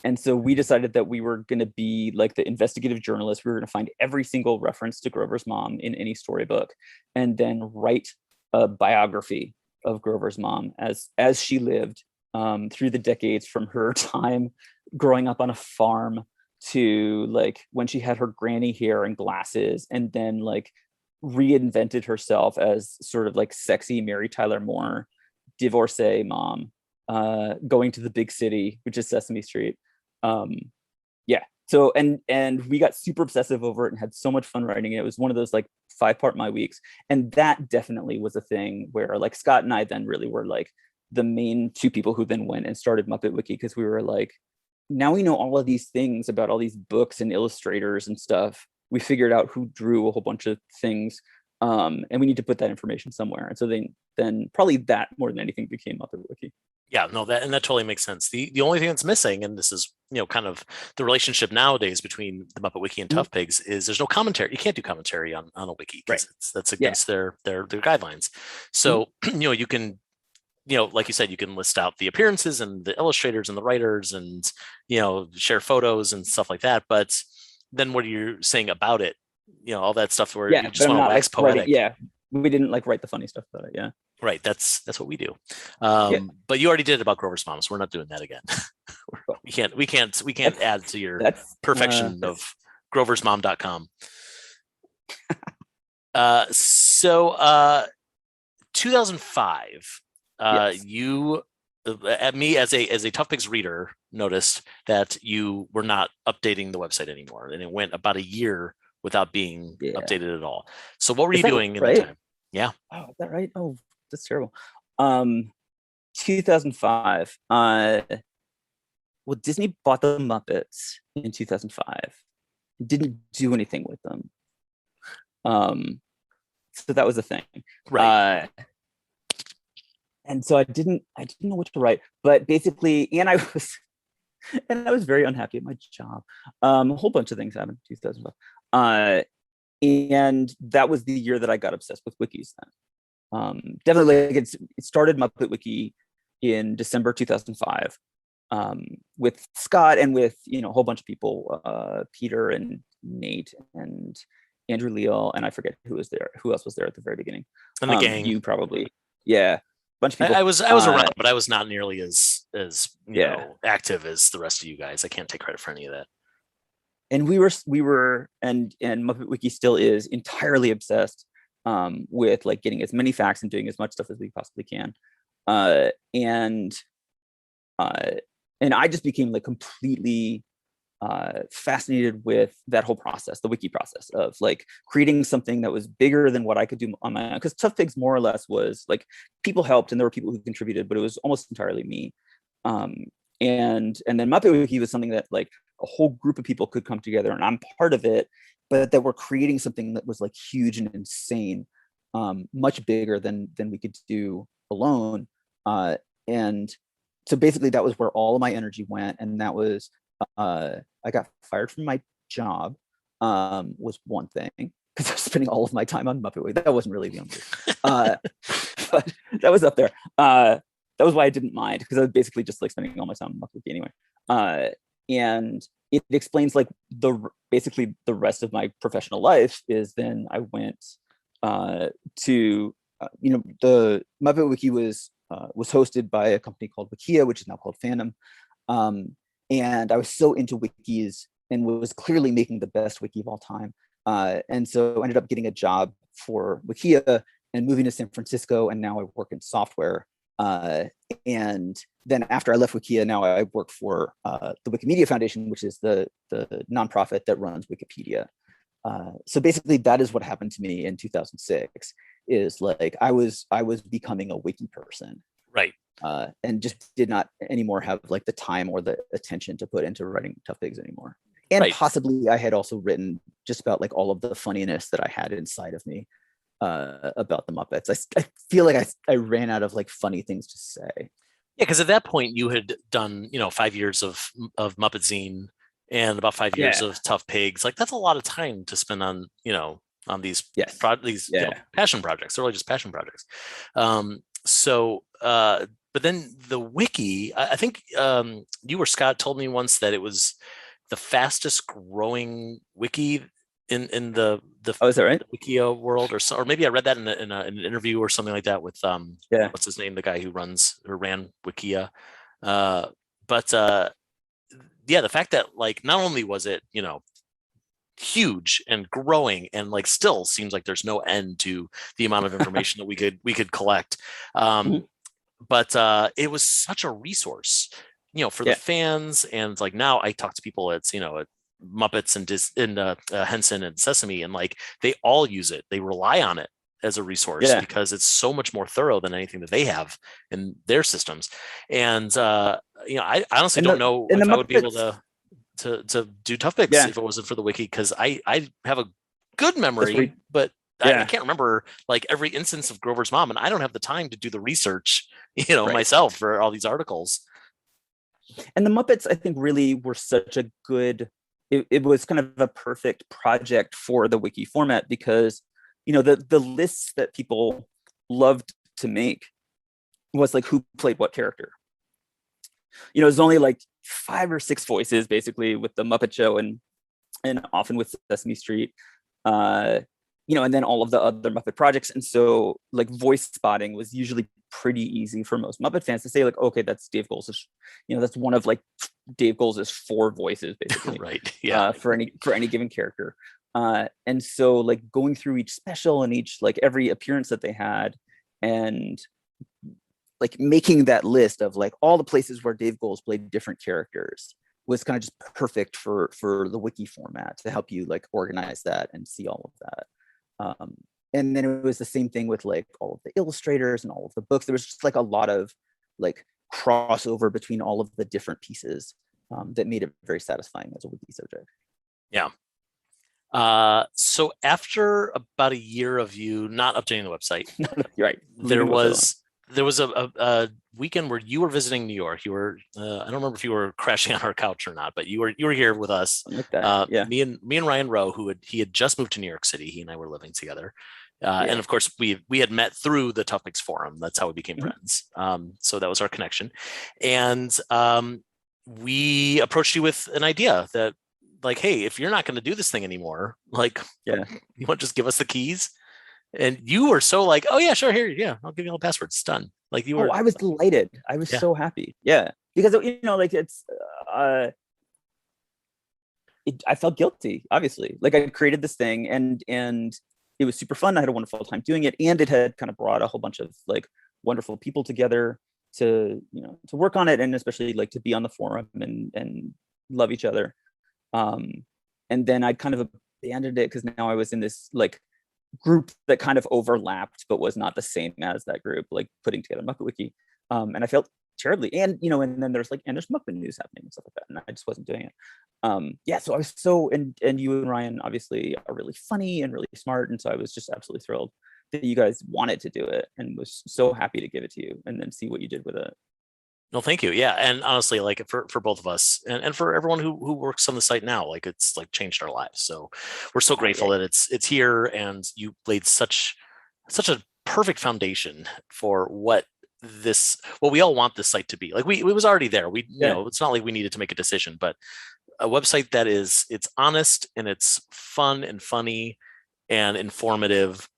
And so we decided that we were going to be like the investigative journalist. We were going to find every single reference to Grover's mom in any storybook, and then write a biography of Grover's mom as she lived through the decades, from her time growing up on a farm to like when she had her granny hair and glasses, and then like reinvented herself as sort of like sexy Mary Tyler Moore divorcee mom, going to the big city, which is Sesame Street. So and we got super obsessive over it and had so much fun writing it. It was one of those like 5-part My Weeks, and that definitely was a thing where like Scott and I then really were like the main two people who then went and started Muppet Wiki, because we were like, now we know all of these things about all these books and illustrators and stuff. We figured out who drew a whole bunch of things, and we need to put that information somewhere. And so then probably that more than anything became Muppet Wiki. Yeah, no, that totally makes sense. The only thing that's missing, and this is kind of the relationship nowadays between the Muppet Wiki and ToughPigs, is there's no commentary. You can't do commentary on a wiki, right? That's against their guidelines. So you can, like you said, you can list out the appearances and the illustrators and the writers, and share photos and stuff like that. But then what are you saying about it? All that stuff where you just want to wax poetic. We didn't like write the funny stuff about it. Yeah. Right. That's what we do. But you already did it about Grover's mom, so we're not doing that again. we can't add to your perfection of groversmom.com. 2005, Yes. you at me as a Tough Pigs reader noticed that you were not updating the website anymore, and it went about a year without being updated at all. So what were you doing in that time? Yeah. Oh, is that right? Oh, that's terrible. 2005. Well, Disney bought the Muppets in 2005. Didn't do anything with them. So that was the thing. Right. And so I didn't know what to write, but basically, and I was very unhappy at my job. A whole bunch of things happened in 2005. And that was the year that I got obsessed with wikis then. Definitely, like, it started Muppet Wiki in December 2005, with Scott and with, a whole bunch of people, Peter and Nate and Andrew Leal, and I forget who else was there at the very beginning. And the gang. You probably, yeah. Bunch of people. I was around, but I was not nearly as active as the rest of you guys. I can't take credit for any of that. And we were and Muppet Wiki still is entirely obsessed with like getting as many facts and doing as much stuff as we possibly can. And I just became like completely fascinated with that whole process, the wiki process of like creating something that was bigger than what I could do on my own. Because Tough Pigs more or less was like, people helped and there were people who contributed, but it was almost entirely me. And then Muppet Wiki was something that like a whole group of people could come together, and I'm part of it, but that we're creating something that was like huge and insane, much bigger than we could do alone. And so basically that was where all of my energy went, and that was I got fired from my job, was one thing, because I was spending all of my time on Muppet Wiki. That wasn't really the only but that was up there. That was why I didn't mind, because I was basically just like spending all my time on Muppet Wiki anyway. And it explains like basically the rest of my professional life is then I went to the Muppet Wiki was hosted by a company called Wikia, which is now called Fandom. And I was so into wikis and was clearly making the best wiki of all time. And so I ended up getting a job for Wikia and moving to San Francisco, and now I work in software. And then after I left Wikia, now I work for the Wikimedia Foundation, which is the nonprofit that runs Wikipedia. So basically that is what happened to me in 2006, is like I was becoming a wiki person. Right. And just did not anymore have like the time or the attention to put into writing Tough Pigs anymore. And right. Possibly I had also written just about like all of the funniness that I had inside of me about the Muppets. I feel like I ran out of like funny things to say. Yeah, because at that point you had done 5 years of Muppet Zine and about 5 years of Tough Pigs. Like that's a lot of time to spend on on these passion projects. They're really just passion projects. But then the wiki, I think you or Scott told me once that it was the fastest growing wiki in the is that right? Wikia world, or maybe I read that in an interview or something like that with what's his name, the guy who ran Wikia. But the fact that like not only was it huge and growing and like still seems like there's no end to the amount of information that we could collect. But it was such a resource, for the fans. And like now I talk to people at Muppets and Henson and Sesame, and like they all use it. They rely on it as a resource because it's so much more thorough than anything that they have in their systems. And I honestly don't know if I would be able to do Tough Pigs if it wasn't for the wiki, because I have a good memory, but I can't remember like every instance of Grover's mom, and I don't have the time to do the research, myself for all these articles. And the Muppets, I think, really were such a good. It was kind of a perfect project for the wiki format, because the lists that people loved to make was like who played what character. It was only like 5 or 6 voices basically with the Muppet Show and often with Sesame Street. And then all of the other Muppet projects. And so like voice spotting was usually pretty easy for most Muppet fans to say like, okay, that's Dave Goelz's, that's one of like Dave Goelz's 4 voices basically. Right. Yeah. For any given character. And so like going through each special and each like every appearance that they had, and like making that list of like all the places where Dave Goelz played different characters was kind of just perfect for the wiki format to help you like organize that and see all of that. And then it was the same thing with like all of the illustrators and all of the books. There was just like a lot of like crossover between all of the different pieces that made it very satisfying as a wiki subject. Yeah. So after about a year of you not updating the website, right, there was a weekend where you were visiting New York. You were I don't remember if you were crashing on our couch or not, but you were here with us. Like that. Yeah. Me and Ryan Rowe, he had just moved to New York City. He and I were living together. And of course we had met through the Tough Pigs forum. That's how we became friends. So that was our connection. And we approached you with an idea that like, hey, if you're not going to do this thing anymore, like, you want to just give us the keys? And you were so like, oh yeah, sure, here, yeah, I'll give you all the passwords. It's done. Like you were. I was delighted. I was so happy. Yeah, because like it's, I felt guilty. Obviously, like I created this thing, and it was super fun. I had a wonderful time doing it, and it had kind of brought a whole bunch of like wonderful people together to to work on it, and especially like to be on the forum and love each other. And then I kind of abandoned it because now I was in this like group that kind of overlapped but was not the same as that group, like putting together Muppet Wiki. And I felt terribly, and and then there's Muppet news happening and stuff like that, and I just wasn't doing it. So I was and you and Ryan obviously are really funny and really smart, and so I was just absolutely thrilled that you guys wanted to do it, and was so happy to give it to you and then see what you did with it. No, thank you. Yeah. And honestly, like for both of us and for everyone who works on the site now, like it's like changed our lives. So we're so grateful that it's here, and you laid such a perfect foundation for what we all want this site to be. Like it was already there. It's not like we needed to make a decision, but a website that it's honest and it's fun and funny and informative,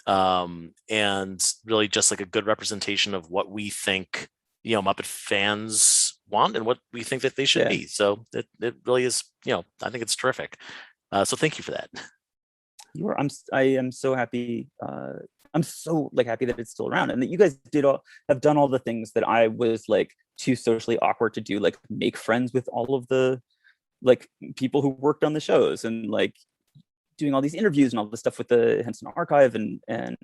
and really just like a good representation of what we think Muppet fans want and what we think that they should be. So it really is, I think it's terrific. So thank you for that. I am so happy. I'm so like happy that it's still around, and that you guys have done all the things that I was like too socially awkward to do, like make friends with all of the like people who worked on the shows, and like doing all these interviews and all this stuff with the Henson Archive, and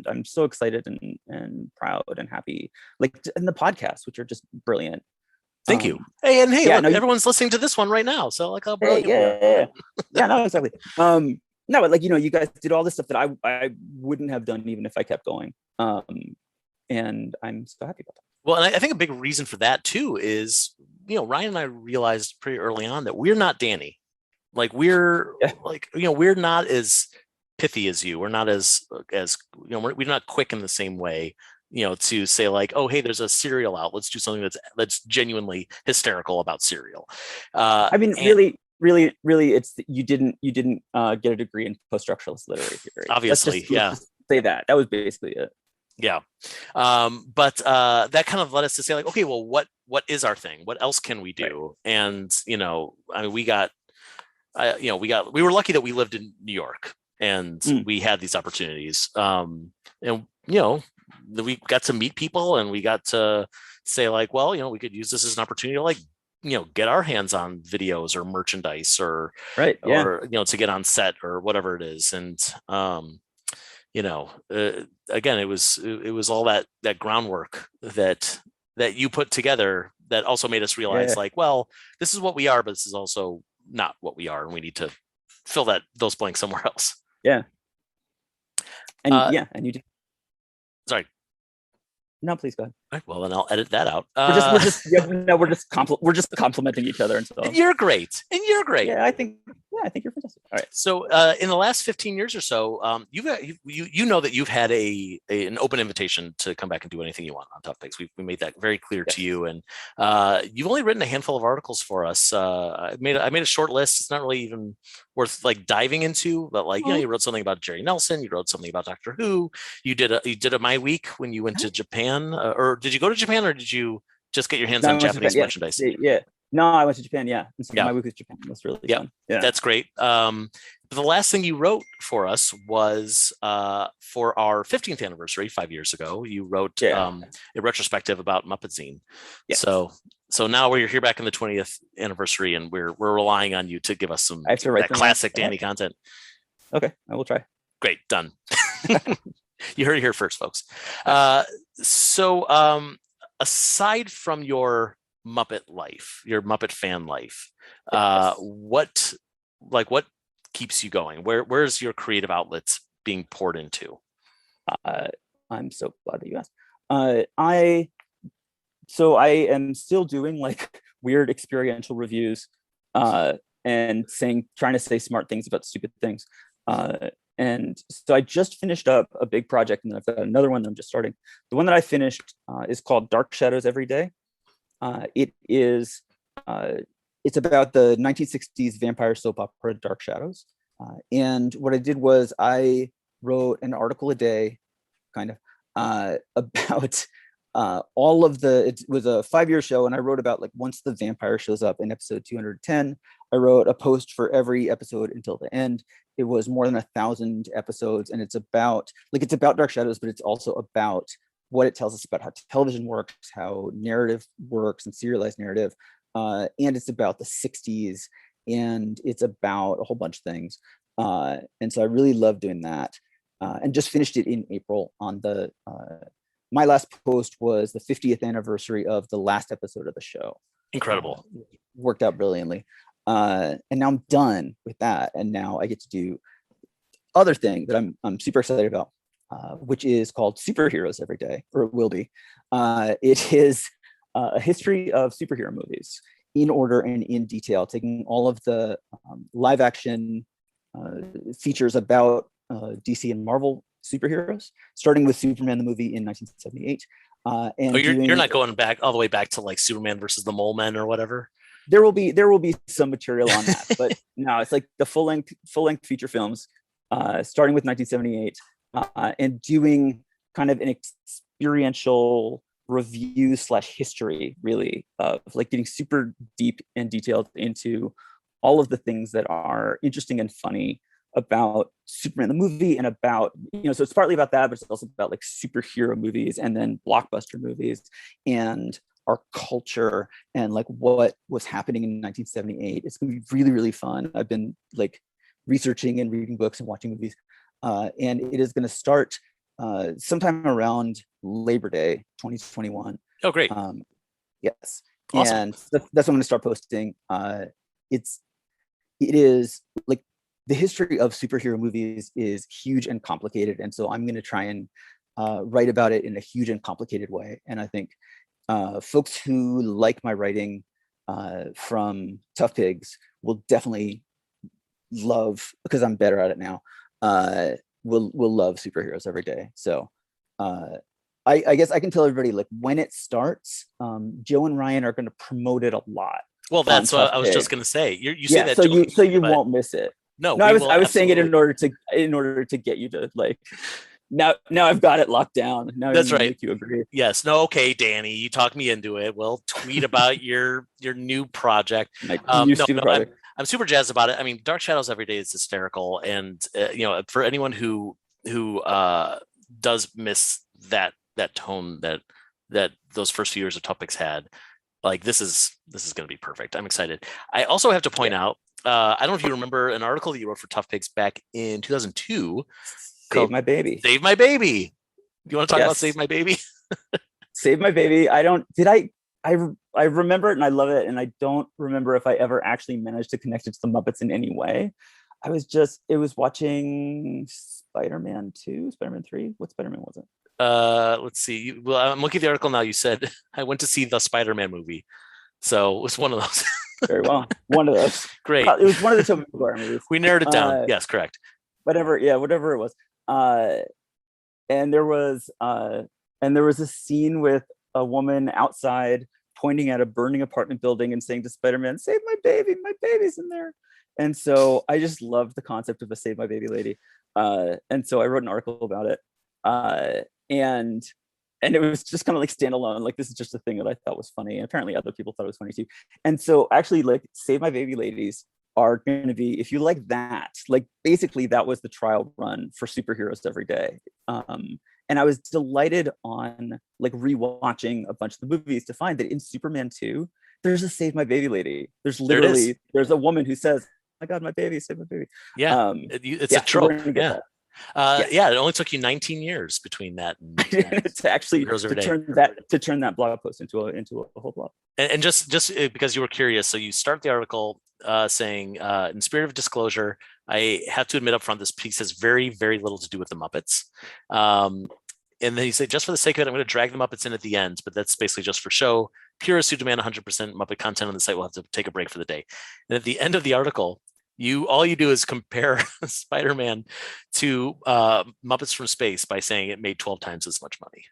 I'm so excited and proud and happy, like, and the podcasts, which are just brilliant. Thank you. Hey, and hey, look, everyone's listening to this one right now, so like how brilliant. Yeah, no, exactly. No, but like you guys did all this stuff that I wouldn't have done even if I kept going, and I'm so happy about that. Well, and I think a big reason for that too is Ryan and I realized pretty early on that we're not Danny. Like we're not as pithy as you. We're not as we're not quick in the same way, to say like, oh, hey, there's a cereal out. Let's do something that's genuinely hysterical about cereal. I mean, really, it's you didn't get a degree in post-structuralist literary theory. Obviously, let's say that was basically it. Yeah. But that kind of led us to say like, okay, well, what is our thing? What else can we do? Right. And I mean, we were lucky that we lived in New York, and we had these opportunities. And we got to meet people, and we got to say like, well, we could use this as an opportunity to like, get our hands on videos or merchandise or to get on set or whatever it is. And again, it was all that groundwork that you put together that also made us realize like, well, this is what we are, but this is also not what we are, and we need to fill those blanks somewhere else. And and you did. Sorry. No, please go ahead. All right, well, then I'll edit that out. We're just complimenting each other, and so you're great. Yeah, I think you're fantastic. All right. So, in the last 15 years or so, you know that you've had an open invitation to come back and do anything you want on Tough Pigs. We made that very clear to you, and you've only written a handful of articles for us. I made a short list. It's not really even worth like diving into, but like you wrote something about Jerry Nelson. You wrote something about Doctor Who. You did a My Week when you went to Japan, or did you go to Japan, or did you just get your hands No, I on went to Japanese Japan, merchandise? yeah. No, I went to Japan, yeah. And so Yeah. my week was Japan. It was really Yeah. fun. Yeah. That's great. The last thing you wrote for us was for our 15th anniversary 5 years ago. You wrote a retrospective about Muppet Zine. Yes. So now we're here back in the 20th anniversary, and we're relying on you to give us some that classic Danny content. Okay, I will try. Great, done. You heard it here first, folks. So aside from your Muppet life, your Muppet fan life, what keeps you going? Where's your creative outlets being poured into? I'm so glad that you asked. I am still doing like weird experiential reviews and trying to say smart things about stupid things. And so I just finished up a big project, and then I've got another one that I'm just starting. The one that I finished is called Dark Shadows Every Day. It's about the 1960s vampire soap opera Dark Shadows. And what I did was I wrote an article a day, kind of, about all of it was a 5-year show, and I wrote about like once the vampire shows up in episode 210, I wrote a post for every episode until the end. It was more than 1,000 episodes, and it's about Dark Shadows, but it's also about what it tells us about how television works, how narrative works, and serialized narrative. And it's about the 60s, and it's about a whole bunch of things. And so I really love doing that. And just finished it in April on my last post was the 50th anniversary of the last episode of the show. Incredible. Worked out brilliantly. And now I'm done with that. And now I get to do other thing that I'm super excited about, which is called Superheroes Every Day, or it will be. It is a history of superhero movies in order and in detail, taking all of the live action features about DC and Marvel superheroes, starting with Superman the movie in 1978. And you're not going back all the way back to like Superman versus the Mole Men or whatever? There will be some material on that, but no, it's like the full length feature films, starting with 1978, and doing kind of an experiential review / history, really, of like getting super deep and detailed into all of the things that are interesting and funny about Superman the movie, and about, so it's partly about that, but it's also about like superhero movies and then blockbuster movies and our culture and like what was happening in 1978. It's gonna be really, really fun. I've been like researching and reading books and watching movies, and it is going to start sometime around Labor Day 2021. Oh, great. Yes. Awesome. And that's what I'm going to start posting. It is like the history of superhero movies is huge and complicated, and so I'm going to try and write about it in a huge and complicated way. And I think folks who like my writing from Tough Pigs will definitely love, because I'm better at it now, will love Superheroes Every Day. So I guess I can tell everybody, like, when it starts, Joe and Ryan are going to promote it a lot. Well, that's what I was just going to say. You say that, so you won't miss it. No, I was saying it in order to get you to like. Now I've got it locked down. Now that's right. Make you agree. Yes. No. Okay, Danny, you talked me into it. We'll tweet about your new project. Project. I'm super jazzed about it. I mean, Dark Shadows Every Day is hysterical, and for anyone who does miss that tone that those first few years of Topics had, like this is going to be perfect. I'm excited. I also have to point out, I don't know if you remember an article that you wrote for Tough Pigs back in 2002. Save My Baby. Save My Baby. Do you want to talk about Save My Baby? Save My Baby. I remember it and I love it, and I don't remember if I ever actually managed to connect it to the Muppets in any way. It was watching Spider-Man 2, Spider-Man 3. What Spider-Man was it? Let's see. Well, I'm looking at the article now. You said I went to see the Spider-Man movie, so it was one of those. Very well, one of those. Great. It was one of the Tobey Maguire movies. We narrowed it down. Yes, correct. Whatever it was. And there was a scene with a woman outside pointing at a burning apartment building and saying to Spider-Man, "Save my baby, my baby's in there." And so I just loved the concept of a Save My Baby lady. And so I wrote an article about it. And and it was just kind of like standalone. Like, this is just a thing that I thought was funny, and apparently other people thought it was funny too. And so actually, like, Save My Baby Ladies are going to be, if you like that, like, basically that was the trial run for Superheroes Every Day. And I was delighted on like rewatching a bunch of the movies to find that in Superman 2, there's a Save My Baby Lady. There's literally, there's a woman who says, "My God, my baby, save my baby." Yeah, it's a trope. So yeah. Yeah, it only took you 19 years between that and to actually to turn that blog post into a whole blog. And just because you were curious, so you start the article saying, in spirit of disclosure, I have to admit up front, this piece has very, very little to do with the Muppets. And then you say, just for the sake of it, I'm going to drag the Muppets in at the end, but that's basically just for show. Purists who demand 100% Muppet content on the site will have to take a break for the day. And at the end of the article, all you do is compare Spider-Man to Muppets from Space by saying it made 12 times as much money.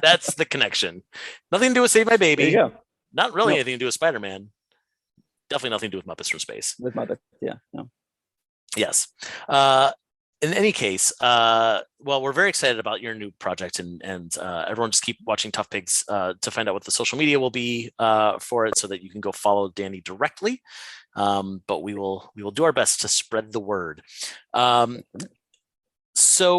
that's the connection. Nothing to do with Save My Baby. Not really anything to do with Spider-Man. Definitely nothing to do with Muppets from Space. With Muppets, yeah. No. Yes. In any case, well, we're very excited about your new project, and everyone just keep watching Tough Pigs to find out what the social media will be for it, so that you can go follow Danny directly. But we will do our best to spread the word. So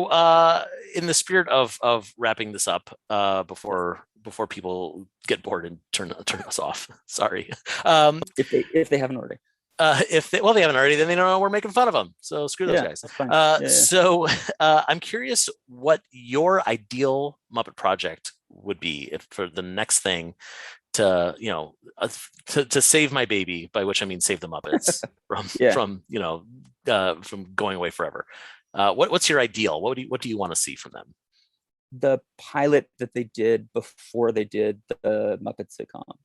in the spirit of wrapping this up before people get bored and turn us off, sorry. If they haven't already. If they haven't already, then they don't know we're making fun of them. So screw those guys. That's fine. So I'm curious what your ideal Muppet project would be if for the next thing to save my baby, by which I mean save the Muppets from going away forever. What's your ideal? What do you want to see from them? The pilot that they did before they did the Muppet sitcom.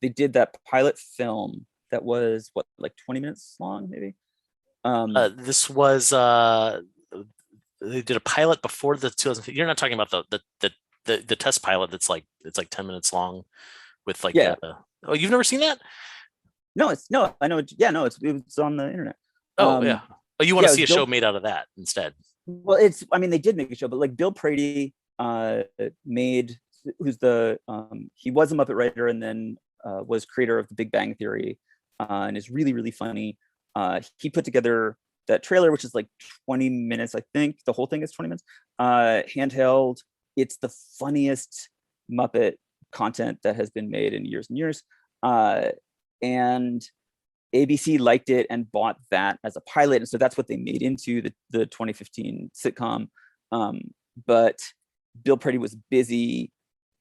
They did that pilot film that was like 20 minutes long, maybe. This was they did a pilot before the 2000. You're not talking about the test pilot that's like 10 minutes long with like oh, you've never seen that? No, I know. Yeah, no, it's on the internet. Oh yeah. Oh, you want to see a show made out of that instead? Well, they did make a show, but like Bill Prady made, who's the he was a Muppet writer and then was creator of The Big Bang Theory, and is really, really funny. He put together that trailer, which is like 20 minutes, I think. The whole thing is 20 minutes. Handheld. It's the funniest Muppet content that has been made in years and years. And ABC liked it and bought that as a pilot. And so that's what they made into the 2015 sitcom. But Bill Prady was busy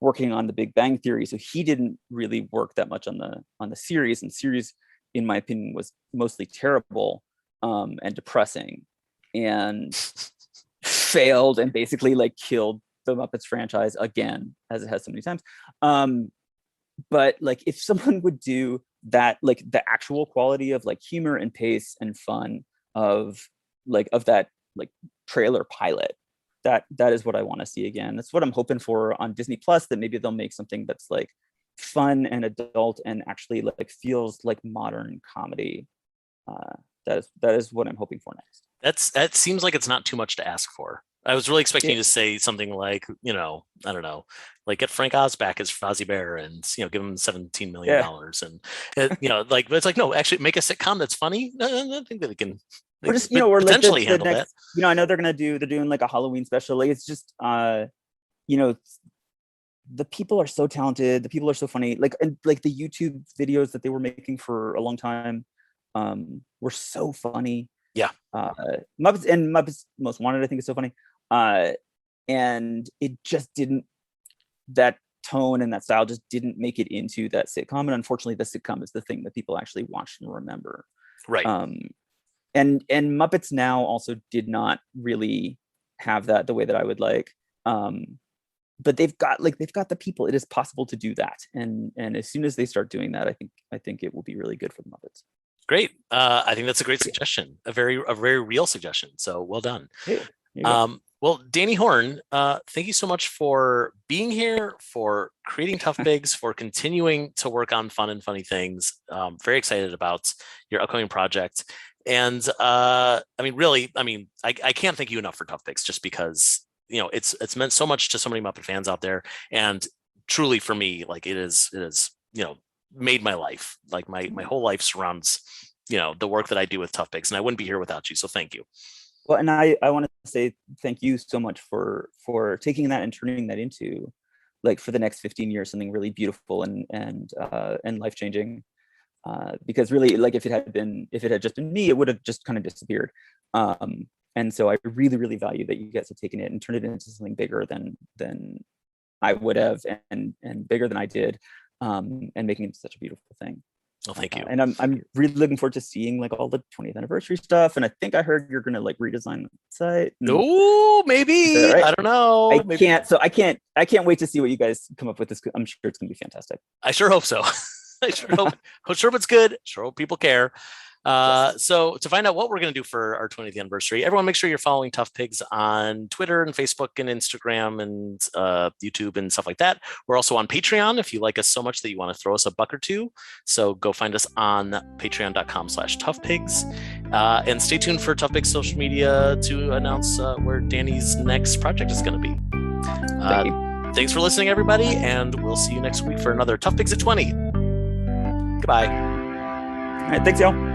working on The Big Bang Theory, so he didn't really work that much on the series. And series, in my opinion, was mostly terrible and depressing, and failed and basically like killed the Muppets franchise again, as it has so many times. But like, if someone would do that, like the actual quality of like humor and pace and fun of that like trailer pilot, that is what I want to see again. That's what I'm hoping for on Disney Plus, that maybe they'll make something that's like fun and adult and actually like feels like modern comedy. That is what I'm hoping for next. That seems like it's not too much to ask for. I was really expecting you to say something like, I don't know, like get Frank Oz back as Fozzie Bear and, give him $17 million. And, like, but it's like, no, actually make a sitcom that's funny. I think that they can potentially handle that. I know they're doing like a Halloween special. Like, it's just, the people are so talented. The people are so funny. Like, and like the YouTube videos that they were making for a long time were so funny. Yeah. Muppets Most Wanted, I think, is so funny. And it just didn't, that tone and that style just didn't make it into that sitcom. And unfortunately, the sitcom is the thing that people actually watch and remember. Right. And Muppets Now also did not really have that the way that I would like. But they've got the people. It is possible to do that. And as soon as they start doing that, I think it will be really good for the Muppets. Great. I think that's a great suggestion. A very real suggestion. So well done. Well, Danny Horn, thank you so much for being here, for creating Tough Pigs, for continuing to work on fun and funny things. Very excited about your upcoming project. And I can't thank you enough for Tough Pigs, just because it's meant so much to so many Muppet fans out there, and truly for me, like it is made my life. Like my whole life surrounds the work that I do with Tough Pigs, and I wouldn't be here without you. So thank you. Well, and I want to say thank you so much for taking that and turning that into, like, for the next 15 years, something really beautiful and life changing. Because really, like, if it had just been me, it would have just kind of disappeared. And so I really, really value that you guys have taken it and turned it into something bigger than I would have, and bigger than I did, and making it such a beautiful thing. Well, thank you. And I'm really looking forward to seeing, like, all the 20th anniversary stuff. And I think I heard you're gonna, like, redesign the site. Oh, maybe. Right? I don't know. I can't wait to see what you guys come up with. I'm sure it's gonna be fantastic. I sure hope so. I sure hope it's good. Sure hope people care. So to find out what we're going to do for our 20th anniversary, everyone make sure you're following Tough Pigs on Twitter and Facebook and Instagram and YouTube and stuff like that. We're also on Patreon if you like us so much that you want to throw us a buck or two. So go find us on patreon.com/toughpigs. And stay tuned for Tough Pigs social media to announce where Danny's next project is going to be. Thanks for listening, everybody, and we'll see you next week for another Tough Pigs at 20. Goodbye. All right, thanks, y'all.